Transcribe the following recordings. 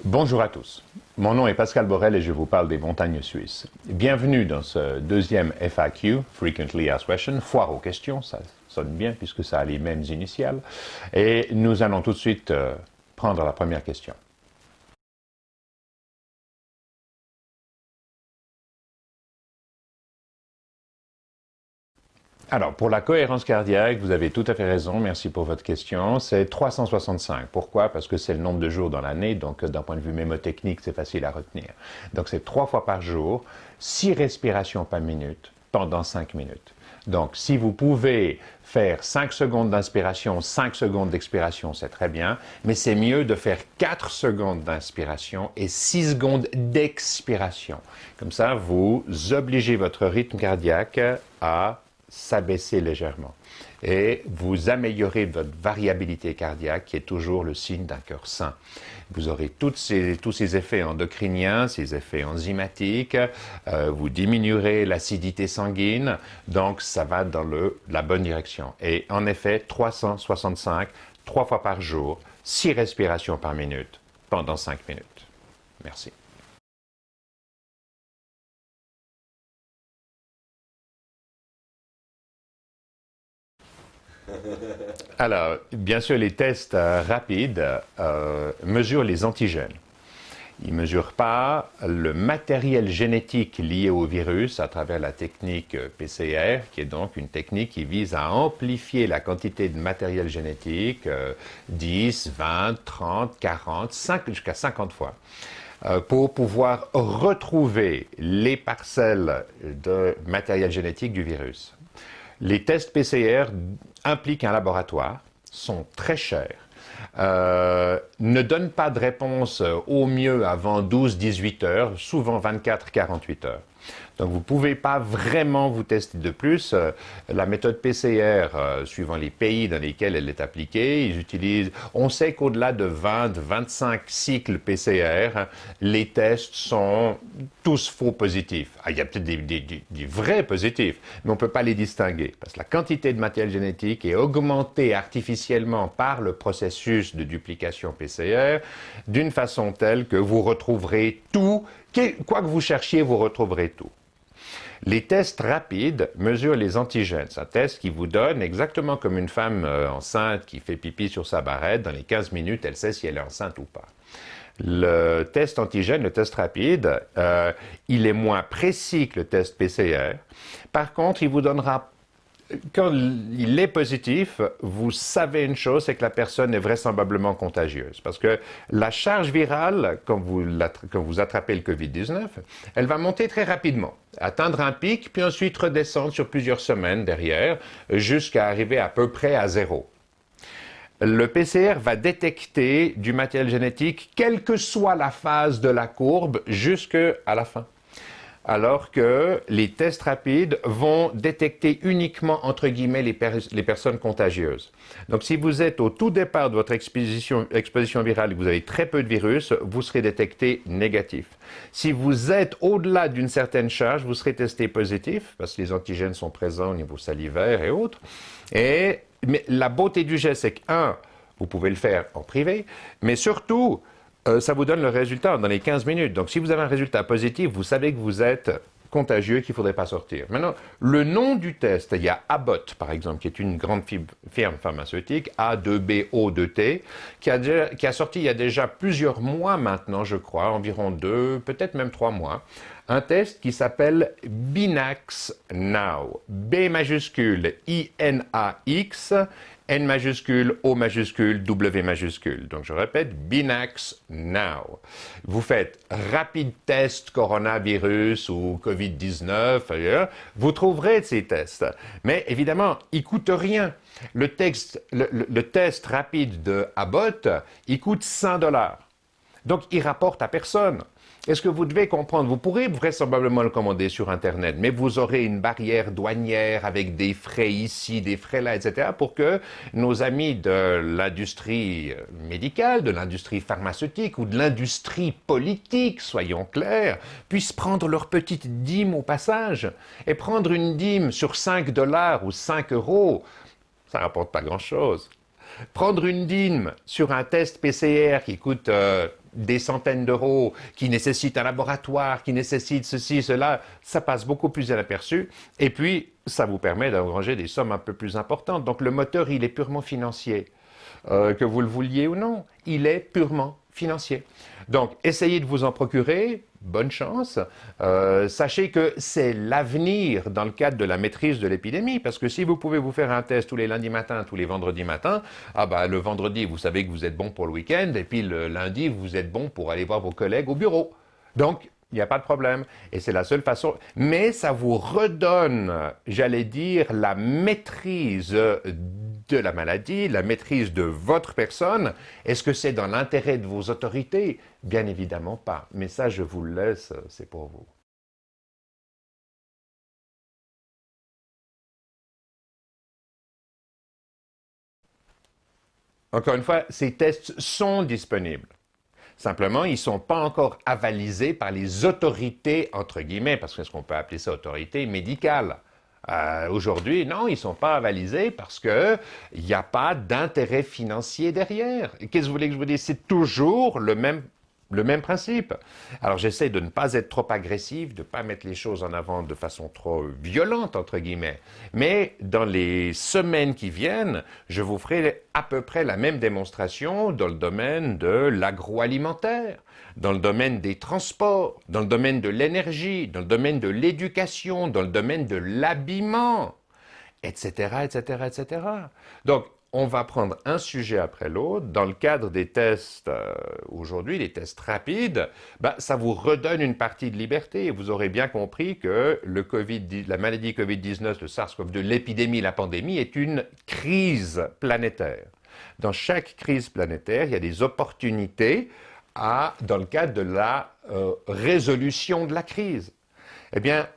Bonjour à tous. Mon nom est Pascal Borel et je vous parle des montagnes suisses. Bienvenue dans ce deuxième FAQ, Frequently Asked Questions, foire aux questions, ça sonne bien puisque ça a les mêmes initiales. Et nous allons tout de suite prendre la première question. Alors, pour la cohérence cardiaque, vous avez tout à fait raison, merci pour votre question, c'est 365. Pourquoi? Parce que c'est le nombre de jours dans l'année, donc d'un point de vue mémotechnique, c'est facile à retenir. Donc c'est 3 fois par jour, 6 respirations par minute, pendant 5 minutes. Donc si vous pouvez faire 5 secondes d'inspiration, 5 secondes d'expiration, c'est très bien, mais c'est mieux de faire 4 secondes d'inspiration et 6 secondes d'expiration. Comme ça, vous obligez votre rythme cardiaque à s'abaisser légèrement. Et vous améliorez votre variabilité cardiaque, qui est toujours le signe d'un cœur sain. Vous aurez tous ces effets endocriniens, ces effets enzymatiques, vous diminuerez l'acidité sanguine, donc ça va dans la bonne direction. Et en effet, 365, 3 fois par jour, 6 respirations par minute, pendant 5 minutes. Merci. Alors, bien sûr, les tests rapides mesurent les antigènes. Ils ne mesurent pas le matériel génétique lié au virus à travers la technique PCR, qui est donc une technique qui vise à amplifier la quantité de matériel génétique 10, 20, 30, 40, 5, jusqu'à 50 fois pour pouvoir retrouver les parcelles de matériel génétique du virus. Les tests PCR impliquent un laboratoire, sont très chers, ne donnent pas de réponse au mieux avant 12-18 heures, souvent 24-48 heures. Donc vous ne pouvez pas vraiment vous tester de plus. La méthode PCR, suivant les pays dans lesquels elle est appliquée, ils utilisent, on sait qu'au-delà de 20-25 cycles PCR, les tests sont tous faux positifs. Il y a peut-être des vrais positifs, mais on ne peut pas les distinguer, parce que la quantité de matériel génétique est augmentée artificiellement par le processus de duplication PCR d'une façon telle que vous retrouverez tout, quoi que vous cherchiez, vous retrouverez tout. Les tests rapides mesurent les antigènes. C'est un test qui vous donne, exactement comme une femme enceinte qui fait pipi sur sa barrette, dans les 15 minutes, elle sait si elle est enceinte ou pas. Le test antigène, le test rapide, il est moins précis que le test PCR. Par contre, il vous donnera, quand il est positif, vous savez une chose, c'est que la personne est vraisemblablement contagieuse. Parce que la charge virale, quand vous attrapez le COVID-19, elle va monter très rapidement, atteindre un pic, puis ensuite redescendre sur plusieurs semaines derrière, jusqu'à arriver à peu près à zéro. Le PCR va détecter du matériel génétique, quelle que soit la phase de la courbe, jusqu'à la fin. Alors que les tests rapides vont détecter uniquement, entre guillemets, les personnes contagieuses. Donc, si vous êtes au tout départ de votre exposition virale et que vous avez très peu de virus, vous serez détecté négatif. Si vous êtes au-delà d'une certaine charge, vous serez testé positif, parce que les antigènes sont présents au niveau salivaire et autres. Mais la beauté du geste, c'est que, vous pouvez le faire en privé, mais surtout, ça vous donne le résultat dans les 15 minutes. Donc, si vous avez un résultat positif, vous savez que vous êtes contagieux et qu'il ne faudrait pas sortir. Maintenant, le nom du test, il y a Abbott, par exemple, qui est une grande firme pharmaceutique, A2BO2T, qui a sorti il y a déjà plusieurs mois maintenant, je crois, environ 2, peut-être même 3 mois, un test qui s'appelle Binax Now. B majuscule I-N-A-X, N majuscule, O majuscule, W majuscule. Donc je répète, Binax Now. Vous faites rapide test coronavirus ou COVID-19, vous trouverez ces tests. Mais évidemment, ils ne coûtent rien. Le test rapide de Abbott, il coûte $100. Donc il rapporte à personne. Est-ce que vous devez comprendre? Vous pourrez vraisemblablement le commander sur Internet, mais vous aurez une barrière douanière avec des frais ici, des frais là, etc., pour que nos amis de l'industrie médicale, de l'industrie pharmaceutique ou de l'industrie politique, soyons clairs, puissent prendre leur petite dîme au passage. Et prendre une dîme sur $5 ou 5 euros, ça ne rapporte pas grand-chose. Prendre une dîme sur un test PCR qui coûte des centaines d'euros, qui nécessitent un laboratoire, qui nécessitent ceci, cela, ça passe beaucoup plus inaperçu. Et puis, ça vous permet d'engranger des sommes un peu plus importantes. Donc le moteur, il est purement financier. Que vous le vouliez ou non, il est purement financier. Donc, essayez de vous en procurer, bonne chance. Sachez que c'est l'avenir dans le cadre de la maîtrise de l'épidémie, parce que si vous pouvez vous faire un test tous les lundis matins, tous les vendredis matins, ah bah, le vendredi, vous savez que vous êtes bon pour le week-end, et puis le lundi, vous êtes bon pour aller voir vos collègues au bureau. Donc, il n'y a pas de problème. Et c'est la seule façon. Mais ça vous redonne, j'allais dire, la maîtrise de la maladie, la maîtrise de votre personne. Est-ce que c'est dans l'intérêt de vos autorités? Bien évidemment pas. Mais ça, je vous le laisse, c'est pour vous. Encore une fois, ces tests sont disponibles. Simplement, ils ne sont pas encore avalisés par les autorités, entre guillemets, parce qu'est-ce qu'on peut appeler ça autorité médicale? Aujourd'hui, non, ils ne sont pas avalisés parce qu'il n'y a pas d'intérêt financier derrière. Qu'est-ce que vous voulez que je vous dise? C'est toujours le même principe. Alors j'essaie de ne pas être trop agressif, de ne pas mettre les choses en avant de façon trop violente, entre guillemets. Mais dans les semaines qui viennent, je vous ferai à peu près la même démonstration dans le domaine de l'agroalimentaire, dans le domaine des transports, dans le domaine de l'énergie, dans le domaine de l'éducation, dans le domaine de l'habillement, etc., etc., etc. Donc, on va prendre un sujet après l'autre. Dans le cadre des tests aujourd'hui, les tests rapides, ben, ça vous redonne une partie de liberté. Vous aurez bien compris que la maladie Covid-19, le SARS-CoV-2, l'épidémie, la pandémie est une crise planétaire. Dans chaque crise planétaire, il y a des opportunités dans le cadre de la résolution de la crise. Eh bien,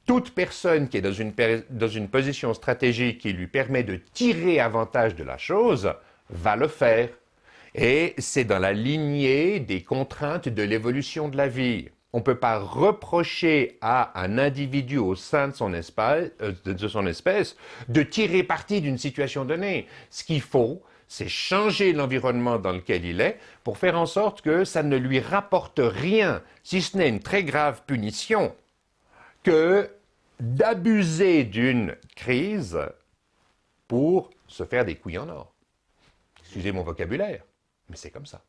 toute personne qui est dans une position stratégique qui lui permet de tirer avantage de la chose va le faire. Et c'est dans la lignée des contraintes de l'évolution de la vie. On ne peut pas reprocher à un individu au sein de son espèce de tirer parti d'une situation donnée. Ce qu'il faut, c'est changer l'environnement dans lequel il est pour faire en sorte que ça ne lui rapporte rien, si ce n'est une très grave punition, que d'abuser d'une crise pour se faire des couilles en or. Excusez mon vocabulaire, mais c'est comme ça.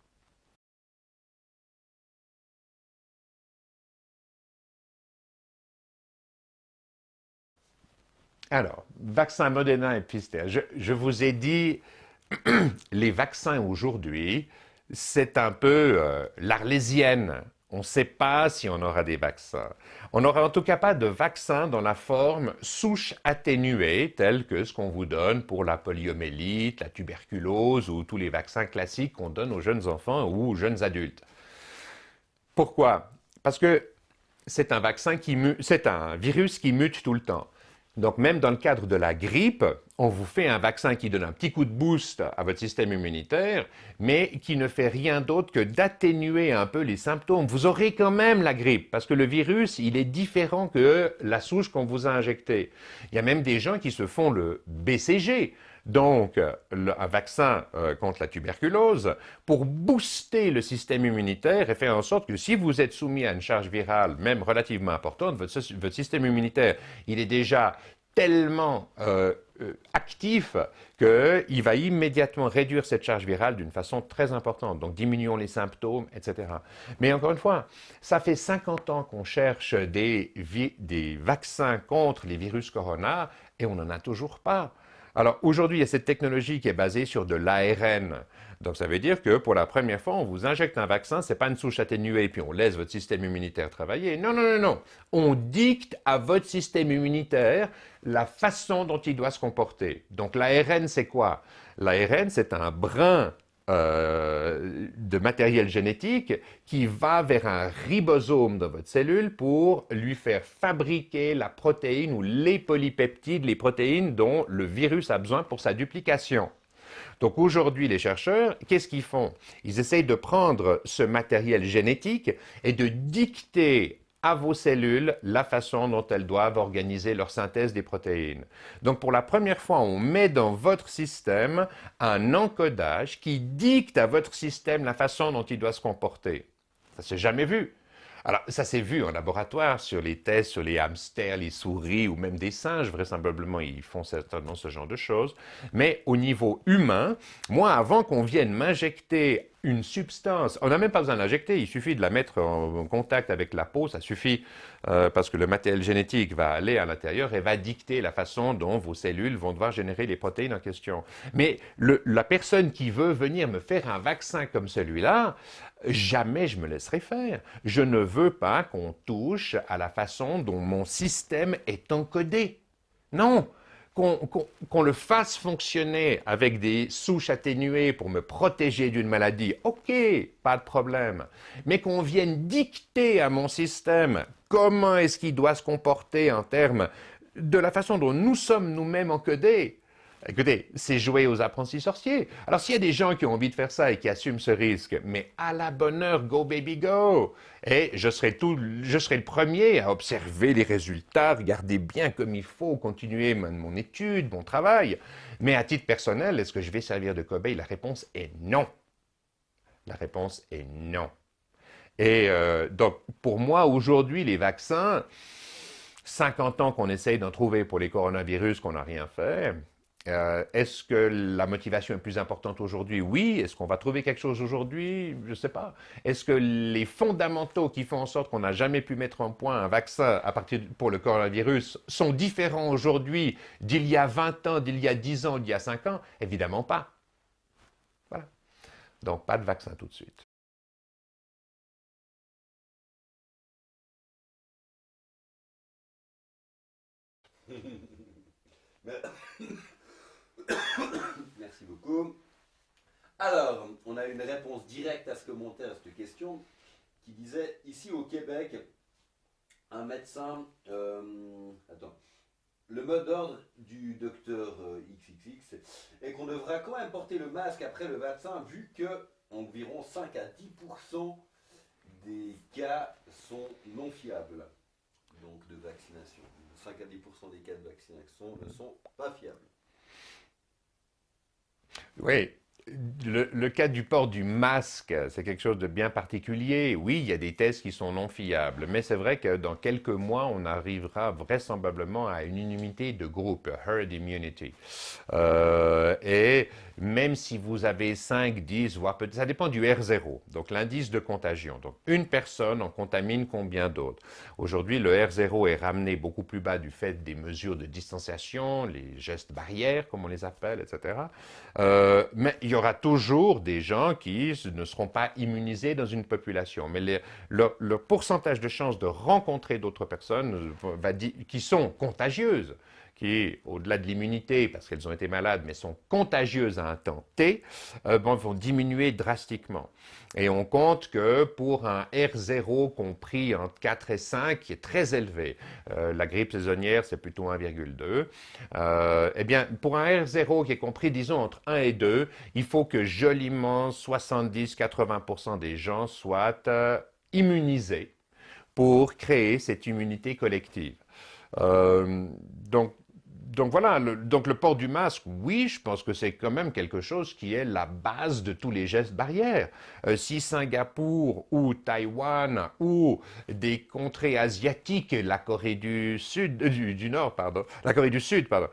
Alors, vaccin Moderna et Pfizer. Je vous ai dit, les vaccins aujourd'hui, c'est un peu l'arlésienne. On ne sait pas si on aura des vaccins. On n'aura en tout cas pas de vaccin dans la forme souche atténuée, telle que ce qu'on vous donne pour la poliomyélite, la tuberculose ou tous les vaccins classiques qu'on donne aux jeunes enfants ou aux jeunes adultes. Pourquoi? Parce que c'est c'est un virus qui mute tout le temps. Donc même dans le cadre de la grippe, on vous fait un vaccin qui donne un petit coup de boost à votre système immunitaire, mais qui ne fait rien d'autre que d'atténuer un peu les symptômes. Vous aurez quand même la grippe, parce que le virus, il est différent que la souche qu'on vous a injectée. Il y a même des gens qui se font le BCG, donc un vaccin contre la tuberculose, pour booster le système immunitaire et faire en sorte que si vous êtes soumis à une charge virale, même relativement importante, votre système immunitaire, il est déjà tellement actif qu'il va immédiatement réduire cette charge virale d'une façon très importante. Donc diminuons les symptômes, etc. Mais encore une fois, ça fait 50 ans qu'on cherche des vaccins contre les virus corona et on n'en a toujours pas. Alors aujourd'hui, il y a cette technologie qui est basée sur de l'ARN. Donc ça veut dire que pour la première fois, on vous injecte un vaccin, ce n'est pas une souche atténuée, puis on laisse votre système immunitaire travailler. Non, non, non, non. On dicte à votre système immunitaire la façon dont il doit se comporter. Donc l'ARN, c'est quoi? L'ARN, c'est un brin de matériel génétique qui va vers un ribosome dans votre cellule pour lui faire fabriquer la protéine ou les polypeptides, les protéines dont le virus a besoin pour sa duplication. Donc aujourd'hui, les chercheurs, qu'est-ce qu'ils font? Ils essayent de prendre ce matériel génétique et de dicter à vos cellules la façon dont elles doivent organiser leur synthèse des protéines. Donc pour la première fois, on met dans votre système un encodage qui dicte à votre système la façon dont il doit se comporter. Ça s'est jamais vu. Alors, ça s'est vu en laboratoire sur les tests, sur les hamsters, les souris ou même des singes, vraisemblablement, ils font certainement ce genre de choses. Mais au niveau humain, moi, avant qu'on vienne m'injecter une substance, on n'a même pas besoin de l'injecter, il suffit de la mettre en contact avec la peau, ça suffit parce que le matériel génétique va aller à l'intérieur et va dicter la façon dont vos cellules vont devoir générer les protéines en question. Mais la personne qui veut venir me faire un vaccin comme celui-là, jamais je me laisserai faire. Je ne veux pas qu'on touche à la façon dont mon système est encodé. Non, qu'on le fasse fonctionner avec des souches atténuées pour me protéger d'une maladie, ok, pas de problème. Mais qu'on vienne dicter à mon système comment est-ce qu'il doit se comporter en termes de la façon dont nous sommes nous-mêmes encodés. Écoutez, c'est jouer aux apprentis sorciers. Alors s'il y a des gens qui ont envie de faire ça et qui assument ce risque, mais à la bonne heure, go baby go. Et je serai le premier à observer les résultats, regarder bien comme il faut, continuer mon étude, mon travail. Mais à titre personnel, est-ce que je vais servir de cobaye? La réponse est non. La réponse est non. Et donc, pour moi, aujourd'hui, les vaccins, 50 ans qu'on essaye d'en trouver pour les coronavirus, qu'on n'a rien fait. Est-ce que la motivation est plus importante aujourd'hui? Oui. Est-ce qu'on va trouver quelque chose aujourd'hui? Je ne sais pas. Est-ce que les fondamentaux qui font en sorte qu'on n'a jamais pu mettre en point un vaccin pour le coronavirus sont différents aujourd'hui d'il y a 20 ans, d'il y a 10 ans, d'il y a 5 ans? Évidemment pas. Voilà. Donc, pas de vaccin tout de suite. Merci beaucoup. Alors, on a une réponse directe à ce commentaire, à cette question, qui disait, ici au Québec, un médecin... attends. Le mot d'ordre du docteur XXX est qu'on devra quand même porter le masque après le vaccin, vu que environ 5 à 10% des cas sont non fiables, donc de vaccination. 5 à 10% des cas de vaccination ne sont pas fiables. Oui, le cas du port du masque, c'est quelque chose de bien particulier. Oui, il y a des tests qui sont non fiables, mais c'est vrai que dans quelques mois, on arrivera vraisemblablement à une immunité de groupe, herd immunity. Et même si vous avez 5, 10, voire peut-être, ça dépend du R0, donc l'indice de contagion. Donc une personne en contamine combien d'autres? Aujourd'hui, le R0 est ramené beaucoup plus bas du fait des mesures de distanciation, les gestes barrières, comme on les appelle, etc. Mais il y aura toujours des gens qui ne seront pas immunisés dans une population. Mais le pourcentage de chances de rencontrer d'autres personnes qui sont contagieuses, qui, au-delà de l'immunité, parce qu'elles ont été malades, mais sont contagieuses à un temps T, vont diminuer drastiquement. Et on compte que pour un R0 compris entre 4 et 5, qui est très élevé, la grippe saisonnière, c'est plutôt 1,2, eh bien, pour un R0 qui est compris, disons, entre 1 et 2, il faut que joliment 70-80% des gens soient immunisés pour créer cette immunité collective. Euh, donc, donc voilà, donc le port du masque, oui, je pense que c'est quand même quelque chose qui est la base de tous les gestes barrières. Si Singapour ou Taïwan ou des contrées asiatiques, la Corée du Sud, du Nord, pardon, la Corée du Sud, pardon,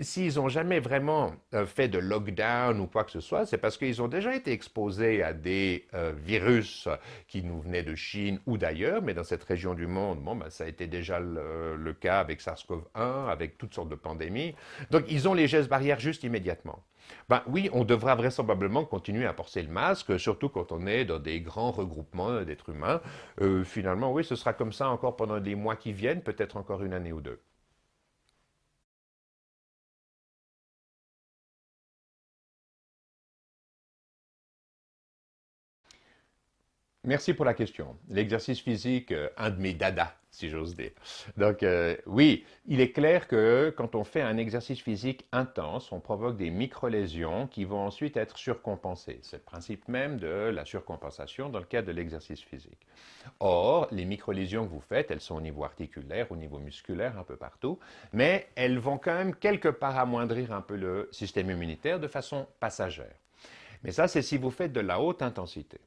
s'ils n'ont jamais vraiment fait de lockdown ou quoi que ce soit, c'est parce qu'ils ont déjà été exposés à des virus qui nous venaient de Chine ou d'ailleurs, mais dans cette région du monde, bon, ben, ça a été déjà le cas avec SARS-CoV-1, avec toutes sortes de pandémies. Donc, ils ont les gestes barrières juste immédiatement. Ben oui, on devra vraisemblablement continuer à porter le masque, surtout quand on est dans des grands regroupements d'êtres humains. Finalement, oui, ce sera comme ça encore pendant les mois qui viennent, peut-être encore une année ou deux. Merci pour la question. L'exercice physique, un de mes dadas, si j'ose dire. Donc, oui, il est clair que quand on fait un exercice physique intense, on provoque des micro-lésions qui vont ensuite être surcompensées. C'est le principe même de la surcompensation dans le cadre de l'exercice physique. Or, les micro-lésions que vous faites, elles sont au niveau articulaire, au niveau musculaire, un peu partout, mais elles vont quand même quelque part amoindrir un peu le système immunitaire de façon passagère. Mais ça, c'est si vous faites de la haute intensité.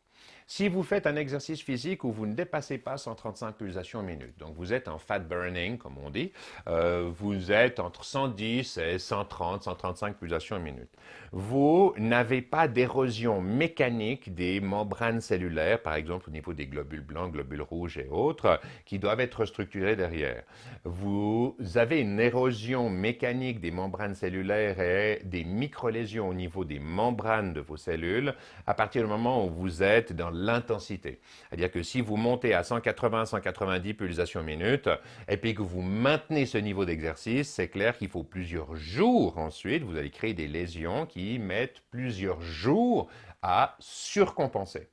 Si vous faites un exercice physique où vous ne dépassez pas 135 pulsations minute, donc vous êtes en fat burning, comme on dit, vous êtes entre 110 et 130, 135 pulsations minute. Vous n'avez pas d'érosion mécanique des membranes cellulaires, par exemple au niveau des globules blancs, globules rouges et autres, qui doivent être restructurés derrière. Vous avez une érosion mécanique des membranes cellulaires et des micro-lésions au niveau des membranes de vos cellules à partir du moment où vous êtes dans l'intensité. C'est-à-dire que si vous montez à 180-190 pulsations minute et puis que vous maintenez ce niveau d'exercice, c'est clair qu'il faut plusieurs jours ensuite, vous allez créer des lésions qui mettent plusieurs jours à surcompenser.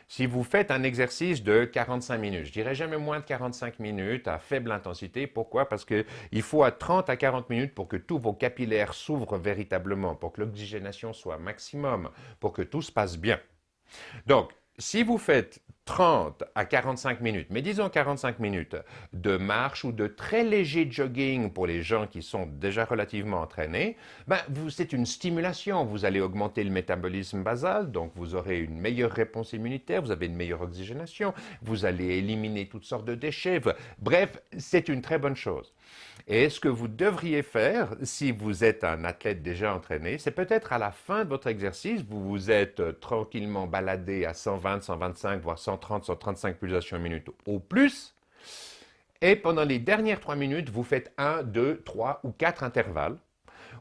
Si vous faites un exercice de 45 minutes, je dirais jamais moins de 45 minutes à faible intensité. Pourquoi? Parce qu'il faut à 30 à 40 minutes pour que tous vos capillaires s'ouvrent véritablement, pour que l'oxygénation soit maximum, pour que tout se passe bien. Donc, si vous faites 30 à 45 minutes, mais disons 45 minutes de marche ou de très léger jogging pour les gens qui sont déjà relativement entraînés, c'est une stimulation. Vous allez augmenter le métabolisme basal, donc vous aurez une meilleure réponse immunitaire, vous avez une meilleure oxygénation, vous allez éliminer toutes sortes de déchets. Bref, c'est une très bonne chose. Et ce que vous devriez faire, si vous êtes un athlète déjà entraîné, c'est peut-être à la fin de votre exercice, vous vous êtes tranquillement baladé à 120, 125, voire 130, 135 pulsations minute au plus. Et pendant les dernières 3 minutes, vous faites 1, 2, 3 ou 4 intervalles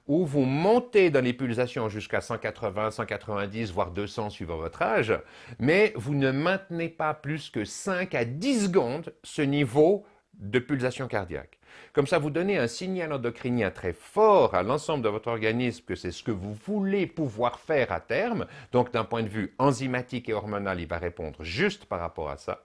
où vous montez dans les pulsations jusqu'à 180, 190, voire 200 suivant votre âge, mais vous ne maintenez pas plus que 5 à 10 secondes ce niveau de pulsation cardiaque. Comme ça, vous donnez un signal endocrinien très fort à l'ensemble de votre organisme que c'est ce que vous voulez pouvoir faire à terme. Donc, d'un point de vue enzymatique et hormonal, il va répondre juste par rapport à ça.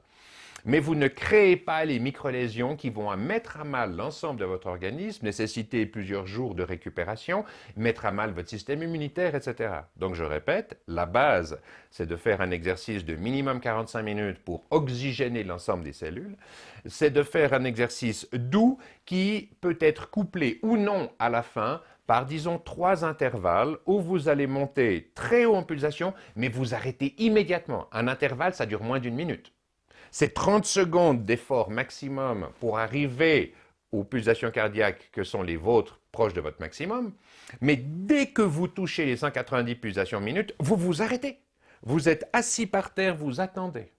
Mais vous ne créez pas les micro-lésions qui vont mettre à mal l'ensemble de votre organisme, nécessiter plusieurs jours de récupération, mettre à mal votre système immunitaire, etc. Donc je répète, la base, c'est de faire un exercice de minimum 45 minutes pour oxygéner l'ensemble des cellules. C'est de faire un exercice doux qui peut être couplé ou non à la fin par, disons, 3 intervalles où vous allez monter très haut en pulsation, mais vous arrêtez immédiatement. Un intervalle, ça dure moins d'une minute. C'est 30 secondes d'effort maximum pour arriver aux pulsations cardiaques que sont les vôtres proches de votre maximum. Mais dès que vous touchez les 190 pulsations minute, vous vous arrêtez. Vous êtes assis par terre, vous attendez.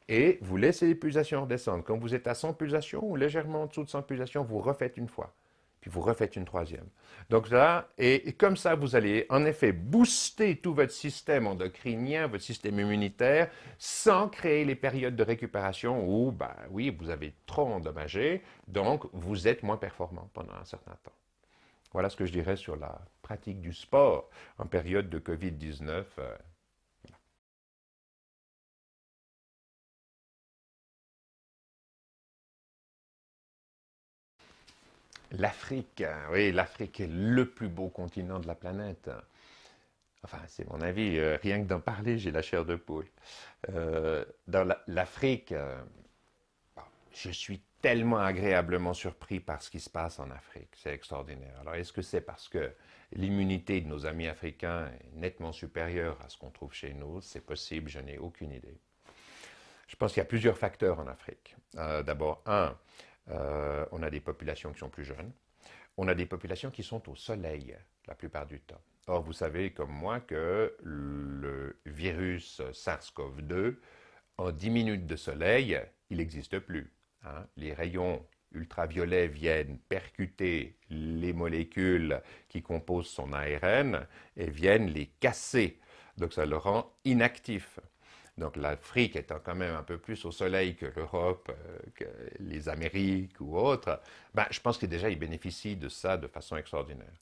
Et vous laissez les pulsations redescendre. Quand vous êtes à 100 pulsations ou légèrement en dessous de 100 pulsations, vous refaites une fois. Puis vous refaites une troisième. Donc là, et comme ça, vous allez en effet booster tout votre système endocrinien, votre système immunitaire, sans créer les périodes de récupération où, oui, vous avez trop endommagé, donc vous êtes moins performant pendant un certain temps. Voilà ce que je dirais sur la pratique du sport en période de Covid-19. L'Afrique, oui, l'Afrique est le plus beau continent de la planète. Enfin, c'est mon avis, rien que d'en parler, j'ai la chair de poule. Dans l'Afrique, je suis tellement agréablement surpris par ce qui se passe en Afrique. C'est extraordinaire. Alors, est-ce que c'est parce que l'immunité de nos amis africains est nettement supérieure à ce qu'on trouve chez nous? C'est possible, je n'ai aucune idée. Je pense qu'il y a plusieurs facteurs en Afrique. D'abord, on a des populations qui sont plus jeunes. On a des populations qui sont au soleil la plupart du temps. Or, vous savez comme moi que le virus SARS-CoV-2, en 10 minutes de soleil, il n'existe plus. Hein. Les rayons ultraviolets viennent percuter les molécules qui composent son ARN et viennent les casser. Donc ça le rend inactif. Donc l'Afrique étant quand même un peu plus au soleil que l'Europe, que les Amériques ou autres, je pense que déjà ils bénéficient de ça de façon extraordinaire.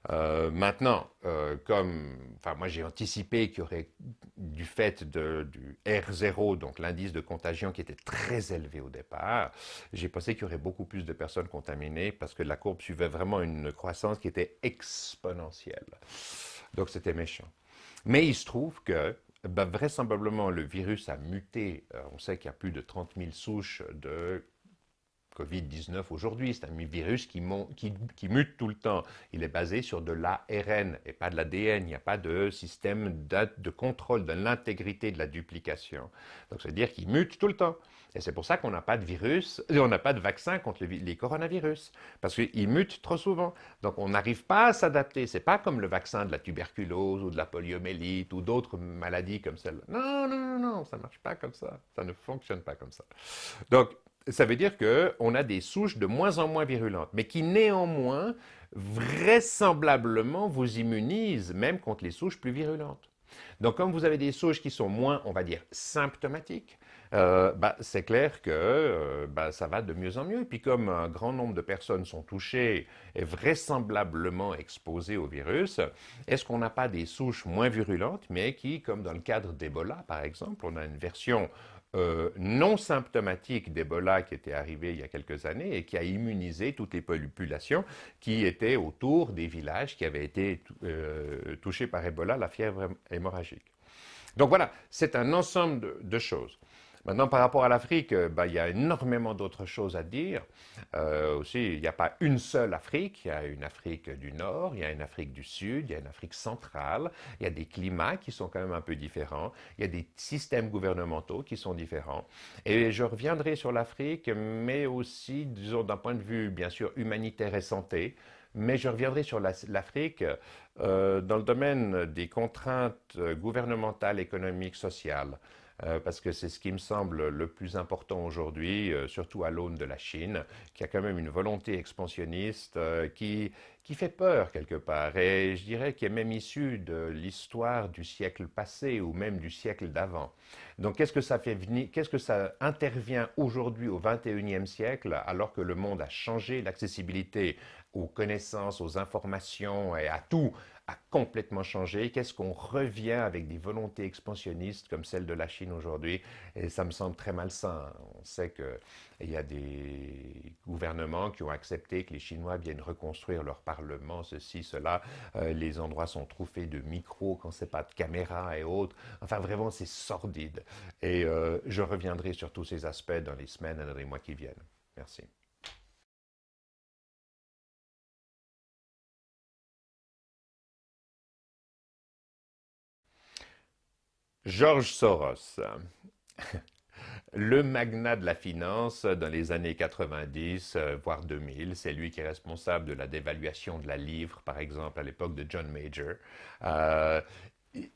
Maintenant, enfin, moi j'ai anticipé qu'il y aurait, du fait du R0, donc l'indice de contagion qui était très élevé au départ, j'ai pensé qu'il y aurait beaucoup plus de personnes contaminées parce que la courbe suivait vraiment une croissance qui était exponentielle. Donc c'était méchant. Mais il se trouve que ben, vraisemblablement le virus a muté. On sait qu'il y a plus de 30 000 souches de Covid-19 aujourd'hui. C'est un virus qui mute tout le temps. Il est basé sur de l'ARN et pas de l'ADN. Il n'y a pas de système de contrôle de l'intégrité de la duplication. Donc, ça veut dire qu'il mute tout le temps. Et c'est pour ça qu'on n'a pas de virus, on n'a pas de vaccin contre les coronavirus, parce qu'ils mutent trop souvent. Donc on n'arrive pas à s'adapter. C'est pas comme le vaccin de la tuberculose ou de la poliomyélite ou d'autres maladies comme celle-là. Non, non, non, non, ça ne marche pas comme ça. Ça ne fonctionne pas comme ça. Donc ça veut dire qu'on a des souches de moins en moins virulentes, mais qui néanmoins, vraisemblablement, vous immunisent même contre les souches plus virulentes. Donc, comme vous avez des souches qui sont moins, on va dire, symptomatiques, bah, c'est clair que bah, ça va de mieux en mieux. Et puis, comme un grand nombre de personnes sont touchées et vraisemblablement exposées au virus, est-ce qu'on n'a pas des souches moins virulentes, mais qui, comme dans le cadre d'Ebola, par exemple, on a une version non symptomatique d'Ebola qui était arrivée il y a quelques années et qui a immunisé toutes les populations qui étaient autour des villages qui avaient été touchés par Ebola, la fièvre hémorragique. Donc voilà, c'est un ensemble de choses. Maintenant, par rapport à l'Afrique, ben, il y a énormément d'autres choses à dire. Aussi, il n'y a pas une seule Afrique. Il y a une Afrique du Nord, il y a une Afrique du Sud, il y a une Afrique centrale. Il y a des climats qui sont quand même un peu différents. Il y a des systèmes gouvernementaux qui sont différents. Et je reviendrai sur l'Afrique, mais aussi, disons, d'un point de vue, bien sûr, humanitaire et santé. Mais je reviendrai sur l'Afrique dans le domaine des contraintes gouvernementales, économiques, sociales. Parce que c'est ce qui me semble le plus important aujourd'hui, surtout à l'aune de la Chine, qui a quand même une volonté expansionniste qui fait peur quelque part, et je dirais qui est même issue de l'histoire du siècle passé ou même du siècle d'avant. Donc qu'est-ce que ça fait venir, qu'est-ce que ça intervient aujourd'hui au XXIe siècle, alors que le monde a changé, l'accessibilité aux connaissances, aux informations et à tout a complètement changé. Qu'est-ce qu'on revient avec des volontés expansionnistes comme celle de la Chine aujourd'hui? Et ça me semble très malsain. On sait qu'il y a des gouvernements qui ont accepté que les Chinois viennent reconstruire leur parlement, ceci, cela. Les endroits sont truffés de micros quand c'est pas de caméra et autres. Enfin, vraiment, c'est sordide. Et je reviendrai sur tous ces aspects dans les semaines et dans les mois qui viennent. Merci. George Soros, le magnat de la finance dans les années 90, voire 2000. C'est lui qui est responsable de la dévaluation de la livre, par exemple, à l'époque de John Major. Euh,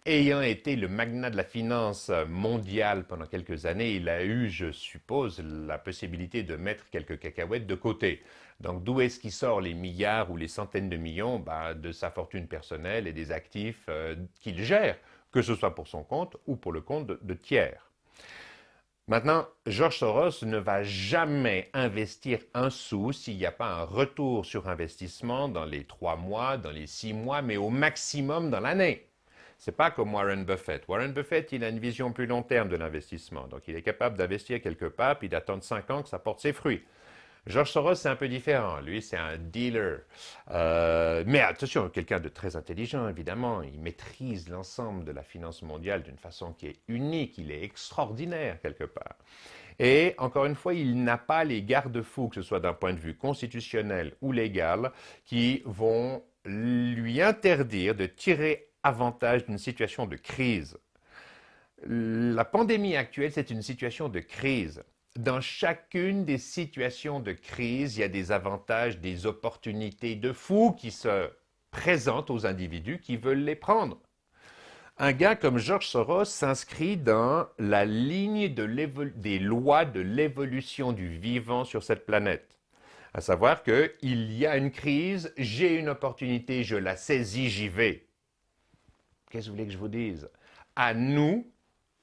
Ayant été le magnat de la finance mondiale pendant quelques années, il a eu, je suppose, la possibilité de mettre quelques cacahuètes de côté. Donc d'où est-ce qu'il sort les milliards ou les centaines de millions? Bah, de sa fortune personnelle et des actifs qu'il gère, que ce soit pour son compte ou pour le compte de tiers. Maintenant, George Soros ne va jamais investir un sou s'il n'y a pas un retour sur investissement dans les 3 mois, dans les 6 mois, mais au maximum dans l'année. C'est pas comme Warren Buffett. Warren Buffett, il a une vision plus long terme de l'investissement. Donc, il est capable d'investir quelque part, puis d'attendre 5 ans que ça porte ses fruits. George Soros, c'est un peu différent. Lui, c'est un dealer. Mais attention, quelqu'un de très intelligent, évidemment. Il maîtrise l'ensemble de la finance mondiale d'une façon qui est unique. Il est extraordinaire, quelque part. Et encore une fois, il n'a pas les garde-fous, que ce soit d'un point de vue constitutionnel ou légal, qui vont lui interdire de tirer avantage d'une situation de crise. La pandémie actuelle, c'est une situation de crise. Dans chacune des situations de crise, il y a des avantages, des opportunités de fou qui se présentent aux individus qui veulent les prendre. Un gars comme George Soros s'inscrit dans la ligne des lois de l'évolution du vivant sur cette planète. À savoir qu'il y a une crise, j'ai une opportunité, je la saisis, j'y vais. Qu'est-ce que vous voulez que je vous dise? À nous,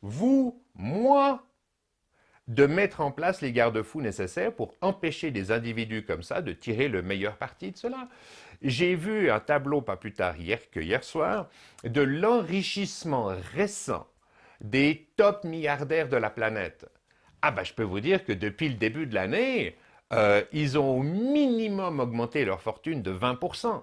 vous, moi, de mettre en place les garde-fous nécessaires pour empêcher des individus comme ça de tirer le meilleur parti de cela. J'ai vu un tableau pas plus tard hier soir de l'enrichissement récent des top milliardaires de la planète. Ah ben je peux vous dire que depuis le début de l'année, ils ont au minimum augmenté leur fortune de 20%.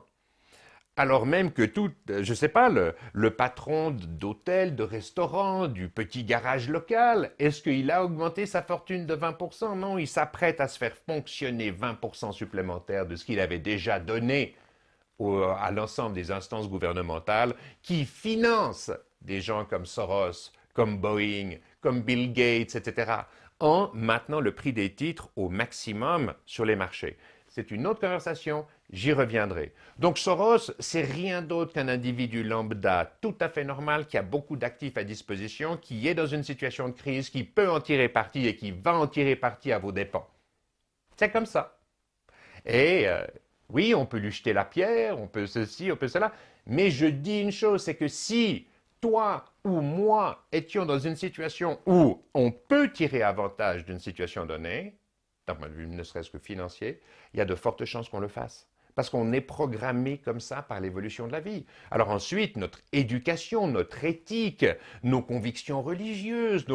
Alors même que tout, je ne sais pas, le patron d'hôtel, de restaurant, du petit garage local, est-ce qu'il a augmenté sa fortune de 20%? Non, il s'apprête à se faire fonctionner 20% supplémentaires de ce qu'il avait déjà donné à l'ensemble des instances gouvernementales qui financent des gens comme Soros, comme Boeing, comme Bill Gates, etc., en maintenant le prix des titres au maximum sur les marchés. C'est une autre conversation, j'y reviendrai. Donc Soros, c'est rien d'autre qu'un individu lambda tout à fait normal qui a beaucoup d'actifs à disposition, qui est dans une situation de crise, qui peut en tirer parti et qui va en tirer parti à vos dépens. C'est comme ça. Et oui, on peut lui jeter la pierre, on peut ceci, on peut cela, mais je dis une chose, c'est que si toi ou moi étions dans une situation où on peut tirer avantage d'une situation donnée, d'un point de vue ne serait-ce que financier, il y a de fortes chances qu'on le fasse. Parce qu'on est programmé comme ça par l'évolution de la vie. Alors ensuite, notre éducation, notre éthique, nos convictions religieuses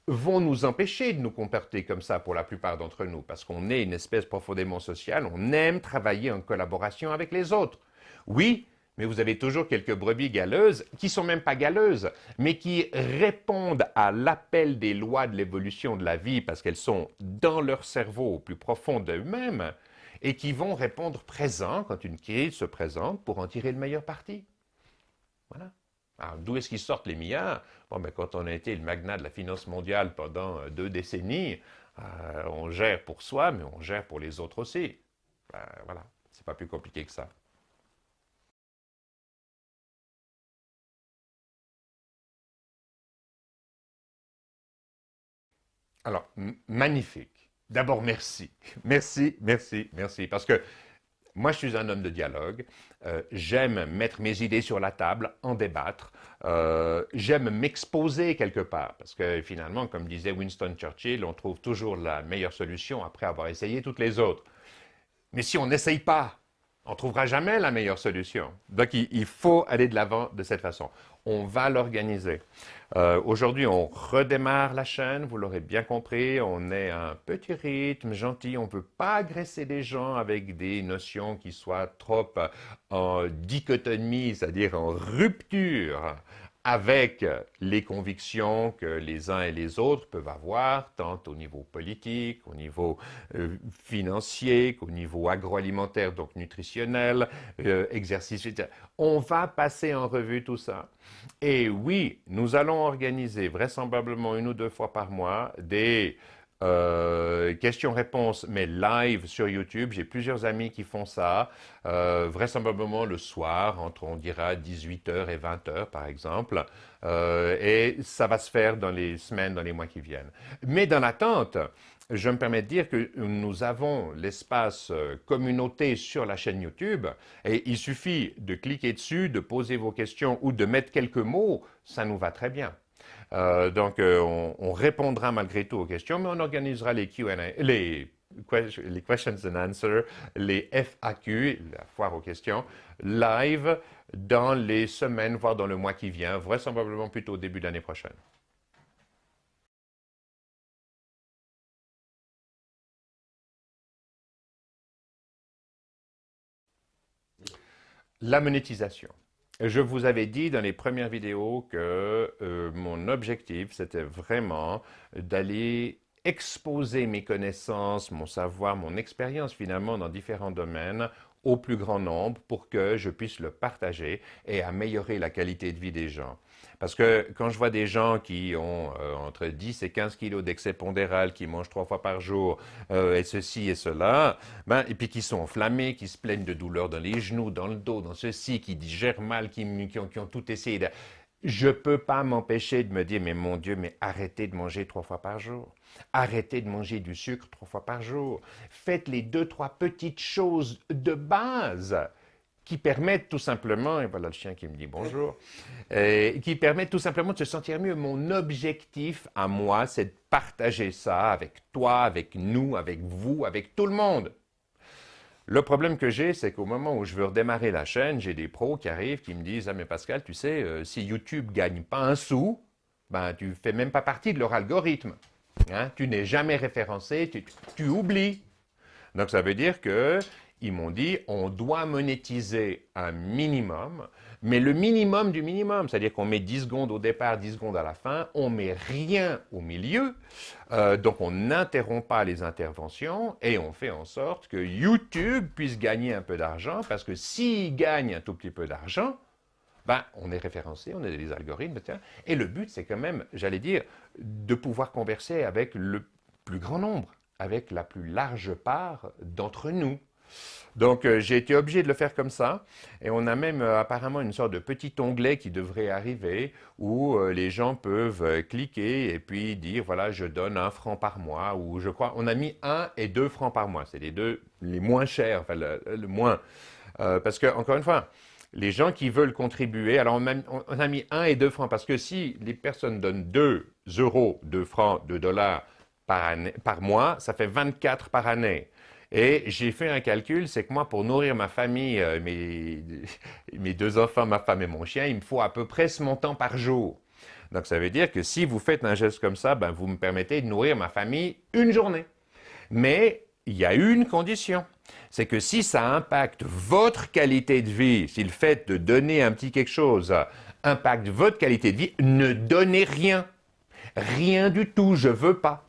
vont nous empêcher de nous comporter comme ça pour la plupart d'entre nous. Parce qu'on est une espèce profondément sociale, on aime travailler en collaboration avec les autres. Oui, mais vous avez toujours quelques brebis galeuses qui ne sont même pas galeuses, mais qui répondent à l'appel des lois de l'évolution de la vie parce qu'elles sont dans leur cerveau au plus profond d'eux-mêmes et qui vont répondre présent quand une crise se présente pour en tirer le meilleur parti. Voilà. Alors, d'où est-ce qu'ils sortent les milliards? Bon, ben, quand on a été le magnat de la finance mondiale pendant 2 décennies, on gère pour soi, mais on gère pour les autres aussi. Voilà, c'est pas plus compliqué que ça. Alors, magnifique. D'abord, merci. Merci, merci, merci. Parce que moi, je suis un homme de dialogue. J'aime mettre mes idées sur la table, en débattre. J'aime m'exposer quelque part. Parce que finalement, comme disait Winston Churchill, on trouve toujours la meilleure solution après avoir essayé toutes les autres. Mais si on n'essaye pas, on ne trouvera jamais la meilleure solution. Donc, il faut aller de l'avant de cette façon. On va l'organiser. Aujourd'hui, on redémarre la chaîne, vous l'aurez bien compris, on est à un petit rythme gentil, on ne veut pas agresser les gens avec des notions qui soient trop en dichotomie, c'est-à-dire en rupture avec les convictions que les uns et les autres peuvent avoir, tant au niveau politique, au niveau financier, qu'au niveau agroalimentaire, donc nutritionnel, exercice, etc. On va passer en revue tout ça. Et oui, nous allons organiser vraisemblablement 1 ou 2 fois par mois des questions-réponses, mais live sur YouTube. J'ai plusieurs amis qui font ça, vraisemblablement le soir, entre on dira 18h et 20h par exemple. Et ça va se faire dans les semaines, dans les mois qui viennent. Mais dans l'attente, je me permets de dire que nous avons l'espace communauté sur la chaîne YouTube et il suffit de cliquer dessus, de poser vos questions ou de mettre quelques mots, ça nous va très bien. Donc, on répondra malgré tout aux questions, mais on organisera les Q&A, les questions and answers, les FAQ, la foire aux questions, live dans les semaines, voire dans le mois qui vient, vraisemblablement plutôt au début de l'année prochaine. La monétisation. Je vous avais dit dans les premières vidéos que mon objectif, c'était vraiment d'aller exposer mes connaissances, mon savoir, mon expérience finalement dans différents domaines au plus grand nombre pour que je puisse le partager et améliorer la qualité de vie des gens. Parce que quand je vois des gens qui ont entre 10 et 15 kilos d'excès pondéral, qui mangent 3 fois par jour, et ceci et cela, ben, et puis qui sont enflammés, qui se plaignent de douleurs dans les genoux, dans le dos, dans ceci, qui digèrent mal, qui ont tout essayé de... Je ne peux pas m'empêcher de me dire, mais mon Dieu, mais arrêtez de manger 3 fois par jour. Arrêtez de manger du sucre 3 fois par jour. Faites les 2, 3 petites choses de base qui permettent tout simplement, et voilà le chien qui me dit bonjour, qui permettent tout simplement de se sentir mieux. Mon objectif à moi, c'est de partager ça avec toi, avec nous, avec vous, avec tout le monde. Le problème que j'ai, c'est qu'au moment où je veux redémarrer la chaîne, j'ai des pros qui arrivent, qui me disent « Ah mais Pascal, tu sais, si YouTube gagne pas un sou, ben tu fais même pas partie de leur algorithme. Hein? Tu n'es jamais référencé, tu oublies. » Donc ça veut dire qu'ils m'ont dit « On doit monétiser un minimum, mais le minimum du minimum, c'est-à-dire qu'on met 10 secondes au départ, 10 secondes à la fin, on met rien au milieu, donc on n'interrompt pas les interventions et on fait en sorte que YouTube puisse gagner un peu d'argent, parce que s'il gagne un tout petit peu d'argent, ben, on est référencé, on a des algorithmes, etc. Et le but, c'est quand même, j'allais dire, de pouvoir converser avec le plus grand nombre, avec la plus large part d'entre nous. Donc, j'ai été obligé de le faire comme ça. Et on a même apparemment une sorte de petit onglet qui devrait arriver où les gens peuvent cliquer et puis dire, voilà, je donne 1 franc par mois. Ou je crois, on a mis 1 et 2 francs par mois. C'est les deux les moins chers, enfin le moins. Parce que, encore une fois, les gens qui veulent contribuer, alors on a mis 1 et 2 francs, parce que si les personnes donnent 2 euros, 2 francs, 2 dollars par mois, ça fait 24 par année. Et j'ai fait un calcul, c'est que moi, pour nourrir ma famille, mes 2 enfants, ma femme et mon chien, il me faut à peu près ce montant par jour. Donc ça veut dire que si vous faites un geste comme ça, ben, vous me permettez de nourrir ma famille une journée. Mais il y a une condition, c'est que si ça impacte votre qualité de vie, si le fait de donner un petit quelque chose impacte votre qualité de vie, ne donnez rien. Rien du tout, je ne veux pas.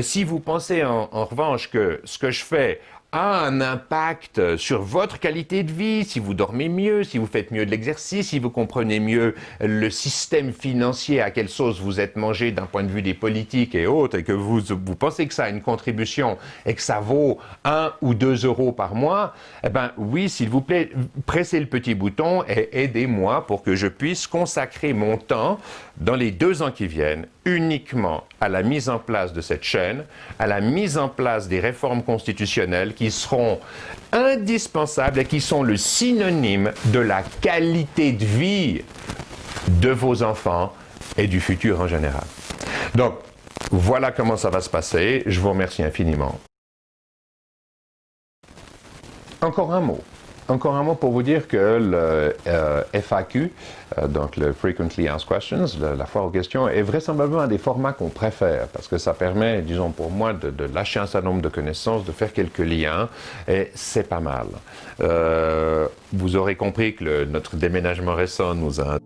Si vous pensez en revanche que ce que je fais a un impact sur votre qualité de vie, si vous dormez mieux, si vous faites mieux de l'exercice, si vous comprenez mieux le système financier, à quelle sauce vous êtes mangé d'un point de vue des politiques et autres, et que vous pensez que ça a une contribution et que ça vaut 1 ou 2 euros par mois, eh ben oui, s'il vous plaît, pressez le petit bouton et aidez-moi pour que je puisse consacrer mon temps dans les 2 ans qui viennent uniquement à la mise en place de cette chaîne, à la mise en place des réformes constitutionnelles qui seront indispensables et qui sont le synonyme de la qualité de vie de vos enfants et du futur en général. Donc, voilà comment ça va se passer. Je vous remercie infiniment. Encore un mot. Encore un mot pour vous dire que le FAQ, donc le Frequently Asked Questions, la foire aux questions, est vraisemblablement un des formats qu'on préfère, parce que ça permet, disons pour moi, de lâcher un certain nombre de connaissances, de faire quelques liens, et c'est pas mal. Vous aurez compris que notre déménagement récent nous a